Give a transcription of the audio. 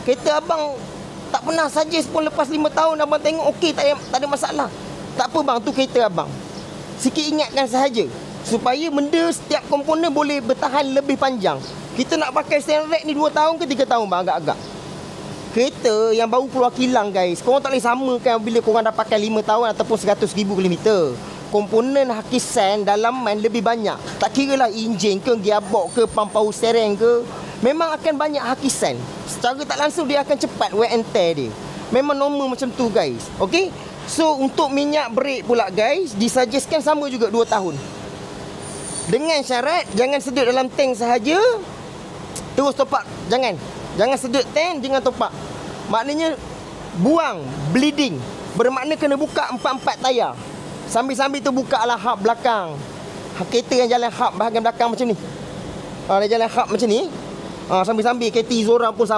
Kereta abang tak pernah suggest pun lepas 5 tahun abang tengok okey, tak ada masalah. Tak apa bang, tu kereta abang. Sikit ingatkan sahaja supaya benda setiap komponen boleh bertahan lebih panjang. Kita nak pakai stand rack ni 2 tahun ke 3 tahun bang agak-agak. Kereta yang baru keluar kilang guys, korang tak boleh samakan bila korang dah pakai 5 tahun ataupun 100,000 kilometer. Komponen hakisan dalaman lebih banyak. Tak kira lah enjin ke, gearbox ke, pump power steering ke, memang akan banyak hakisan. Secara tak langsung dia akan cepat wear and tear dia. Memang normal macam tu guys. Okay. So untuk minyak brake pula guys, disuggestkan sama juga 2 tahun. Dengan syarat jangan sedut dalam tank sahaja, terus top up. Jangan sedut tank, jangan top up. Maknanya buang, bleeding. Bermakna kena buka 4 tayar. Sambil-sambil tu buka lah hub belakang. Kereta yang jalan hub bahagian belakang macam ni. Dia jalan hub macam ni. Sambil-sambil kereta Izora pun sama.